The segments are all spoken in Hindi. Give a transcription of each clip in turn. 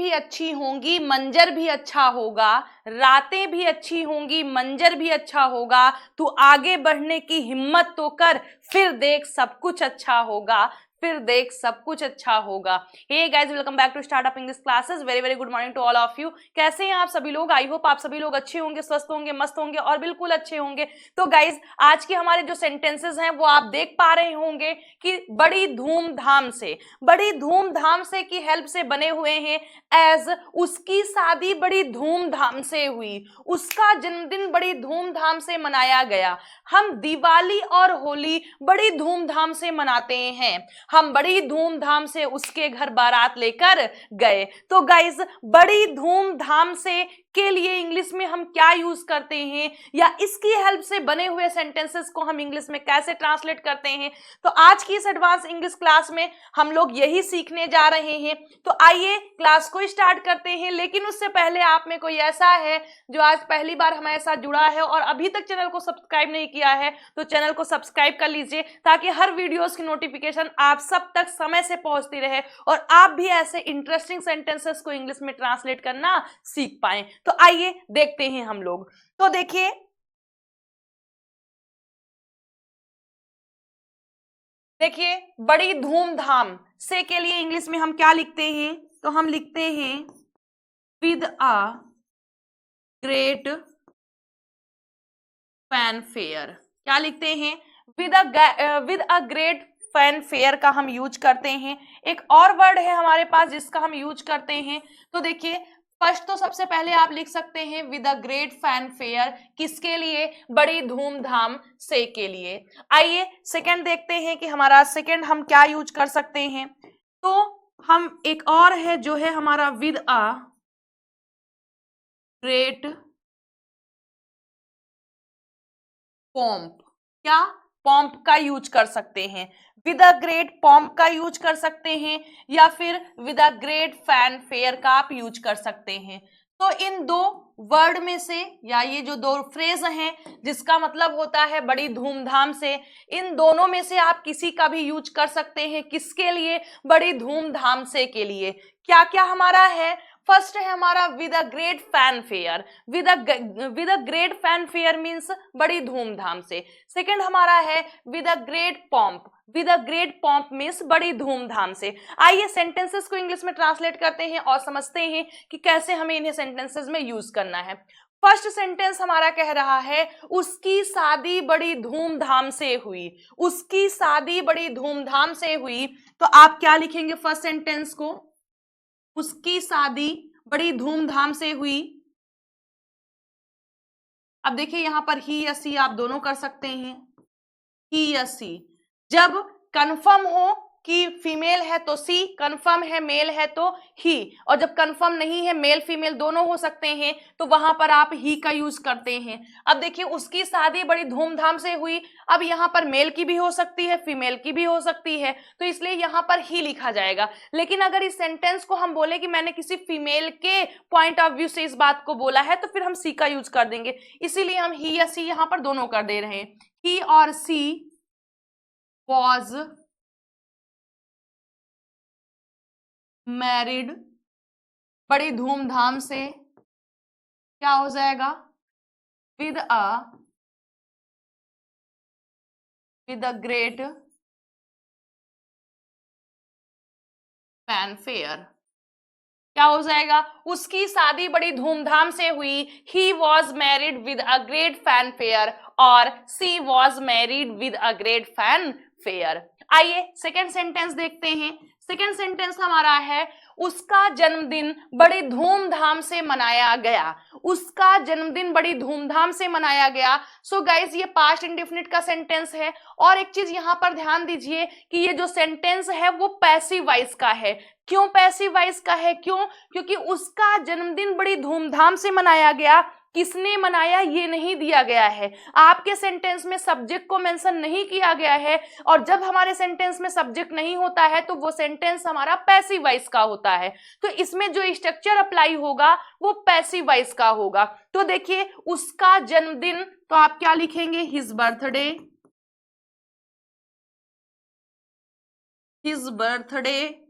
भी अच्छी होंगी, मंजर भी अच्छा होगा, रातें भी अच्छी होंगी, मंजर भी अच्छा होगा, तू आगे बढ़ने की हिम्मत तो कर, फिर देख सब कुछ अच्छा होगा, फिर देख सब कुछ अच्छा होगा। Hey guys, welcome back to startup English classes. Very very good morning to all of you. कैसे हैं आप सभी लोग? आई होप आप सभी लोग अच्छे होंगे, स्वस्थ होंगे, मस्त होंगे और बिल्कुल अच्छे होंगे। तो गाइस, आज के हमारे जो सेंटेंसेस हैं वो आप देख पा रहे होंगे कि बड़ी धूमधाम से की हेल्प से बने हुए हैं। एज उसकी शादी बड़ी धूमधाम से हुई, उसका जन्मदिन बड़ी धूमधाम से मनाया गया, हम दिवाली और होली बड़ी धूमधाम से मनाते हैं, हम बड़ी धूमधाम से उसके घर बारात लेकर गए। तो गाइस, बड़ी धूमधाम से के लिए इंग्लिश में हम क्या यूज करते हैं या इसकी हेल्प से बने हुए सेंटेंसेस को हम इंग्लिश में कैसे ट्रांसलेट करते हैं, तो आज की इस एडवांस इंग्लिश क्लास में हम लोग यही सीखने जा रहे हैं। तो आइए क्लास को स्टार्ट करते हैं। लेकिन उससे पहले आप में कोई ऐसा है जो आज पहली बार हमारे साथ जुड़ा है और अभी तक चैनल को सब्सक्राइब नहीं किया है, तो चैनल को सब्सक्राइब कर लीजिए ताकि हर वीडियोस की नोटिफिकेशन आप सब तक समय से पहुंचती रहे और आप भी ऐसे इंटरेस्टिंग सेंटेंसेस को इंग्लिश में ट्रांसलेट करना सीख पाएं। तो आइए देखते हैं हम लोग। तो देखिए, बड़ी धूमधाम से के लिए इंग्लिश में हम क्या लिखते हैं? तो हम लिखते हैं विद अ ग्रेट फैनफेयर। क्या लिखते हैं? विद अ ग्रेट फैनफेयर का हम यूज करते हैं। एक और वर्ड है हमारे पास जिसका हम यूज करते हैं। तो देखिए, फर्स्ट तो सबसे पहले आप लिख सकते हैं विद अ ग्रेट फैनफेयर, किसके लिए? बड़ी धूमधाम से के लिए। आइए सेकंड देखते हैं कि हमारा सेकंड हम क्या यूज कर सकते हैं। तो हम एक और है जो है हमारा विद अ ग्रेट पॉम्प। क्या? पॉम्प का यूज कर सकते हैं, विद अ ग्रेट पॉम्प का यूज कर सकते हैं, या फिर विद अ ग्रेट फैनफेयर का आप यूज कर सकते हैं। तो इन दो वर्ड में से, या ये जो दो फ्रेज हैं जिसका मतलब होता है बड़ी धूमधाम से, इन दोनों में से आप किसी का भी यूज कर सकते हैं। किसके लिए? बड़ी धूमधाम से के लिए। क्या क्या हमारा है? फर्स्ट है हमारा with a great fanfare. With a great fanfare means बड़ी धूमधाम से। सेकंड हमारा है with a great pomp. With a great pomp means बड़ी धूमधाम से। आइए सेंटेंसेस को इंग्लिश में ट्रांसलेट करते हैं और समझते हैं कि कैसे हमें इन्हें सेंटेंसेस में यूज करना है। फर्स्ट सेंटेंस हमारा कह रहा है उसकी शादी बड़ी धूमधाम से हुई। उसकी शादी बड़ी धूमधाम से हुई। तो आप क्या लिखेंगे फर्स्ट सेंटेंस को? उसकी शादी बड़ी धूमधाम से हुई। अब देखिए, यहां पर ही या सी आप दोनों कर सकते हैं। ही या सी, जब कंफर्म हो कि फीमेल है तो सी, कंफर्म है मेल है तो ही, और जब कंफर्म नहीं है, मेल फीमेल दोनों हो सकते हैं, तो वहां पर आप ही का यूज करते हैं। अब देखिए, उसकी शादी बड़ी धूमधाम से हुई। अब यहां पर मेल की भी हो सकती है, फीमेल की भी हो सकती है, तो इसलिए यहां पर ही लिखा जाएगा। लेकिन अगर इस सेंटेंस को हम बोले कि मैंने किसी फीमेल के पॉइंट ऑफ व्यू से इस बात को बोला है, तो फिर हम सी का यूज कर देंगे। इसीलिए हम ही या सी यहां पर दोनों कर दे रहे हैं। ही और सी was married, बड़ी धूमधाम से, क्या हो जाएगा? with a great fanfare। क्या हो जाएगा? उसकी शादी बड़ी धूमधाम से हुई। He was married with a great fanfare और she was married with a great fanfare। आइए सेकेंड सेंटेंस देखते हैं। सेकेंड सेंटेंस हमारा है उसका जन्मदिन बड़ी धूमधाम से मनाया गया। उसका जन्मदिन बड़ी धूमधाम से मनाया गया। सो गाइज, ये पास्ट इंडेफिनिट का सेंटेंस है। और एक चीज यहां पर ध्यान दीजिए कि ये जो सेंटेंस है वो पैसिव वॉइस का है। क्यों पैसिव वॉइस का है? क्यों? क्योंकि उसका जन्मदिन बड़ी धूमधाम से मनाया गया। किसने मनाया ये नहीं दिया गया है। आपके सेंटेंस में सब्जेक्ट को मेंशन नहीं किया गया है, और जब हमारे सेंटेंस में सब्जेक्ट नहीं होता है तो वो सेंटेंस हमारा पैसिव वॉइस का होता है। तो इसमें जो स्ट्रक्चर अप्लाई होगा वो पैसिव वॉइस का होगा। तो देखिए, उसका जन्मदिन, तो आप क्या लिखेंगे? His birthday. हिज बर्थडे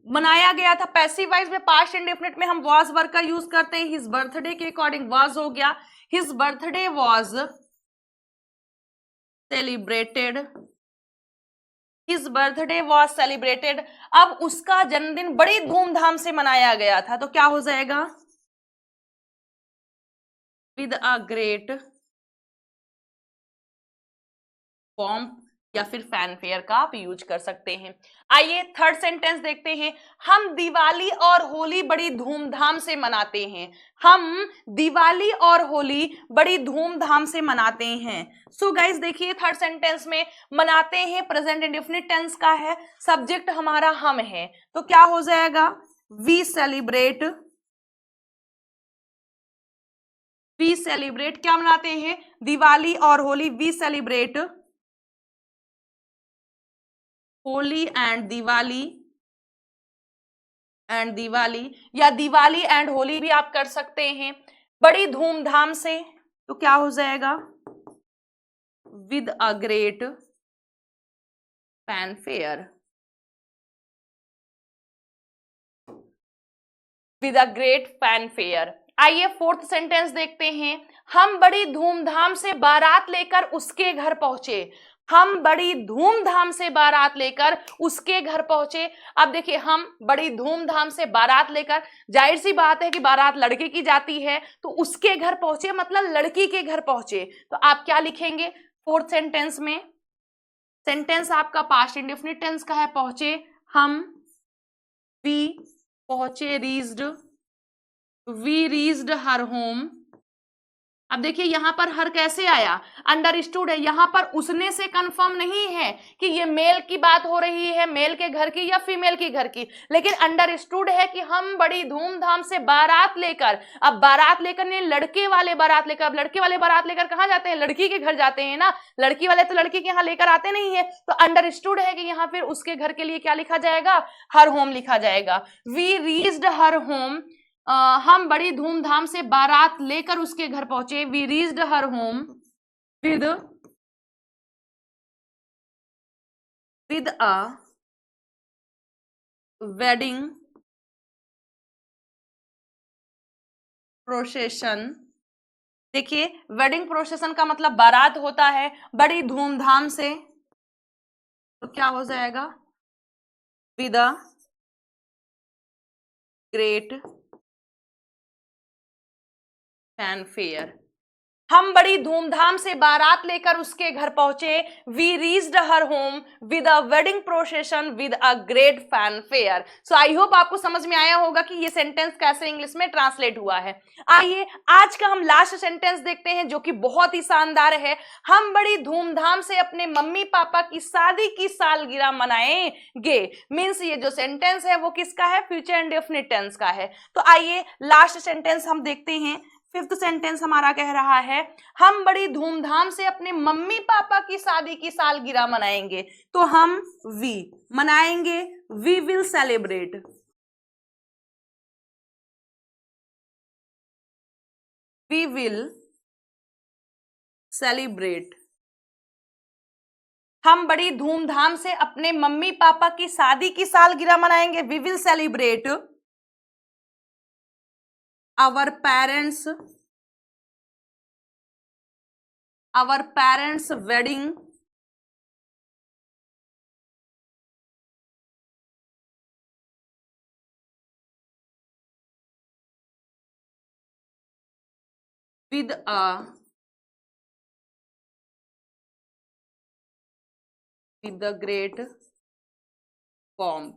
मनाया गया था। पैसिव वॉइस में पास्ट इंडेफिनिट में हम वाज वर्ब का यूज करते हैं। हिज बर्थडे के अकॉर्डिंग वाज हो गया, his birthday was celebrated, his birthday was celebrated. अब उसका जन्मदिन बड़ी धूमधाम से मनाया गया था, तो क्या हो जाएगा? विद अ ग्रेट पॉम्प या फिर फैनफेयर का आप यूज कर सकते हैं। आइए थर्ड सेंटेंस देखते हैं। हम दिवाली और होली बड़ी धूमधाम से मनाते हैं। हम दिवाली और होली बड़ी धूमधाम से मनाते हैं। सो गाइस देखिए थर्ड सेंटेंस में मनाते हैं प्रेजेंट इंडेफिनिट टेंस का है, सब्जेक्ट हमारा हम है, तो क्या हो जाएगा? वी सेलिब्रेट, वी सेलिब्रेट क्या मनाते हैं? दिवाली और Holi. We celebrate Holi and Diwali, and Diwali, या दिवाली एंड होली भी आप कर सकते हैं बड़ी धूमधाम से, तो क्या हो जाएगा? With a great fanfare, with a great fanfare. आइए फोर्थ सेंटेंस देखते हैं। हम बड़ी धूमधाम से बारात लेकर उसके घर पहुंचे। हम बड़ी धूमधाम से बारात लेकर उसके घर पहुंचे। अब देखिए हम बड़ी धूमधाम से बारात लेकर, जाहिर सी बात है कि बारात लड़के की जाती है, तो उसके घर पहुंचे मतलब लड़की के घर पहुंचे, तो आप क्या लिखेंगे फोर्थ सेंटेंस में? सेंटेंस आपका पास्ट इंडेफिनिट टेंस का है, पहुंचे, हम, वी पहुंचे, reached, we reached her home. अब देखिए यहां पर हर कैसे आया? अंडरस्टूड है, यहां पर उसने से कंफर्म नहीं है कि ये मेल की बात हो रही है, मेल के घर की या फीमेल के घर की, लेकिन अंडरस्टूड है कि हम बड़ी धूमधाम से बारात लेकर, अब बारात लेकर नहीं, लड़के वाले बारात लेकर। अब लड़के वाले बारात लेकर कहां जाते हैं? लड़की के घर जाते हैं ना, लड़की वाले तो लड़की के यहाँ लेकर आते नहीं है, तो अंडरस्टूड है कि यहाँ फिर उसके घर के लिए क्या लिखा जाएगा? हर होम लिखा जाएगा। वी रीच्ड हर होम, हम बड़ी धूमधाम से बारात लेकर उसके घर पहुंचे। We reached her home with a wedding procession. देखिए वेडिंग प्रोसेशन का मतलब बारात होता है, बड़ी धूमधाम से, तो क्या हो जाएगा? With a great fanfare. हम बड़ी धूमधाम से बारात लेकर उसके घर पहुंचे। We reached her home with a wedding procession with a great fanfare. So I hope आपको समझ में आया होगा कि ये सेंटेंस कैसे इंग्लिश में ट्रांसलेट हुआ है। आइए आज का हम लास्ट सेंटेंस देखते हैं जो कि बहुत ही शानदार है। हम बड़ी धूमधाम से अपने मम्मी पापा की शादी की सालगिरह मनाएंगे। मीन्स ये जो सेंटेंस है वो किसका है? फ्यूचर इंडेफिनिट टेंस का है। तो आइए लास्ट सेंटेंस हम देखते हैं। फिफ्थ सेंटेंस हमारा कह रहा है हम बड़ी धूमधाम से अपने मम्मी पापा की शादी की सालगिरह मनाएंगे, तो हम वी मनाएंगे, we will celebrate, we will celebrate. हम बड़ी धूमधाम से अपने मम्मी पापा की शादी की सालगिरह मनाएंगे, we will celebrate our parents wedding with the great pomp।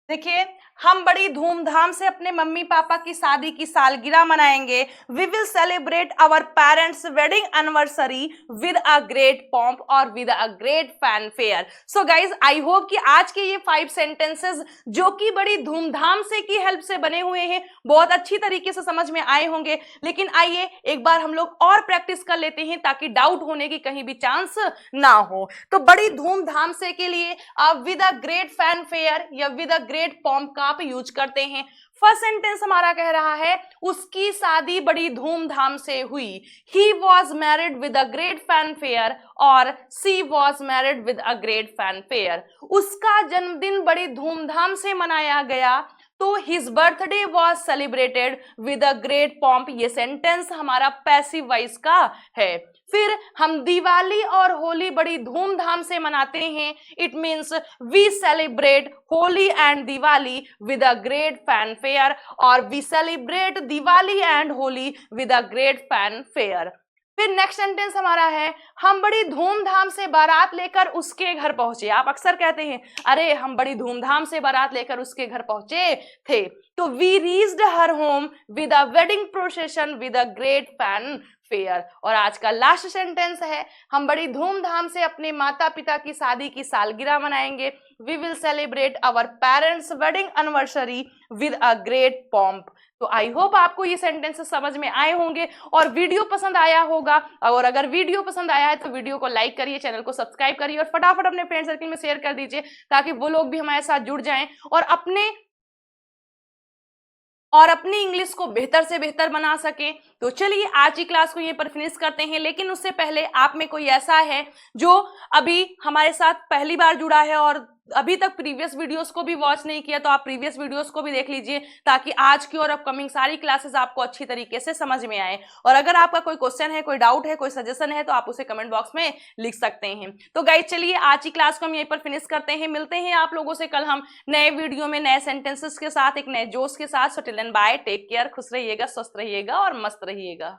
देखिए हम बड़ी धूमधाम से अपने मम्मी पापा की शादी की सालगिरह मनाएंगे, we will celebrate our parents wedding anniversary with a great pomp और with a great fanfare. So guys I hope कि आज के ये 5 सेंटेंसेस जो कि बड़ी धूमधाम से की हेल्प से बने हुए हैं बहुत अच्छी तरीके से समझ में आए होंगे। लेकिन आइए एक बार हम लोग और प्रैक्टिस कर लेते हैं ताकि डाउट होने की कहीं भी चांस ना हो। तो बड़ी धूमधाम से के लिए विद अ ग्रेट फैनफेयर या विद अ ग्रेट पॉम्प का आप यूज करते हैं। फर्स्ट सेंटेंस हमारा कह रहा है उसकी शादी बड़ी धूमधाम से हुई। He was married with a great fanfare और she was married with a great fanfare. उसका जन्मदिन बड़ी धूमधाम से मनाया गया तो his birthday was celebrated with a great pomp. ये सेंटेंस हमारा पैसिव वॉइस का है। फिर हम दिवाली और होली बड़ी धूमधाम से मनाते हैं। It means we celebrate Holi and Diwali with a great fanfare और we celebrate Diwali and Holi with a great fanfare. फिर नेक्स्ट सेंटेंस हमारा है हम बड़ी धूमधाम से बारात लेकर उसके घर पहुंचे। आप अक्सर कहते हैं अरे हम बड़ी धूमधाम से बारात लेकर उसके घर पहुंचे थे। तो we reached her home with a wedding procession with a great fanfare. और आज का लास्ट सेंटेंस है हम बड़ी धूमधाम से अपने माता पिता की शादी की सालगिरह मनाएंगे। We will celebrate our parents wedding anniversary with a great pomp. तो आई होप आपको ये सेंटेंसेस समझ में आए होंगे और वीडियो पसंद आया होगा। और अगर वीडियो पसंद आया है तो वीडियो को लाइक करिए, चैनल को सब्सक्राइब करिए और फटाफट अपने फ्रेंड सर्कल में शेयर कर दीजिए ताकि वो लोग भी हमारे साथ जुड़ जाएं और अपनी इंग्लिश को बेहतर से बेहतर बना सके। तो चलिए आज की क्लास को यहीं पर फिनिश करते हैं, लेकिन उससे पहले आप में कोई ऐसा है जो अभी हमारे साथ पहली बार जुड़ा है और अभी तक प्रीवियस वीडियोस को भी वॉच नहीं किया तो आप प्रीवियस वीडियोस को भी देख लीजिए ताकि आज की और अपकमिंग सारी क्लासेस आपको अच्छी तरीके से समझ में आए। और अगर आपका कोई क्वेश्चन है, कोई डाउट है, कोई सजेशन है तो आप उसे कमेंट बॉक्स में लिख सकते हैं। तो गाइस चलिए आज की क्लास को हम यहीं पर फिनिश करते हैं। मिलते हैं आप लोगों से कल हम नए वीडियो में नए सेंटेंसेस के साथ, एक नए जोश के साथ। So till then bye, take care, खुश रहिएगा, स्वस्थ रहिएगा और मस्त रहिएगा।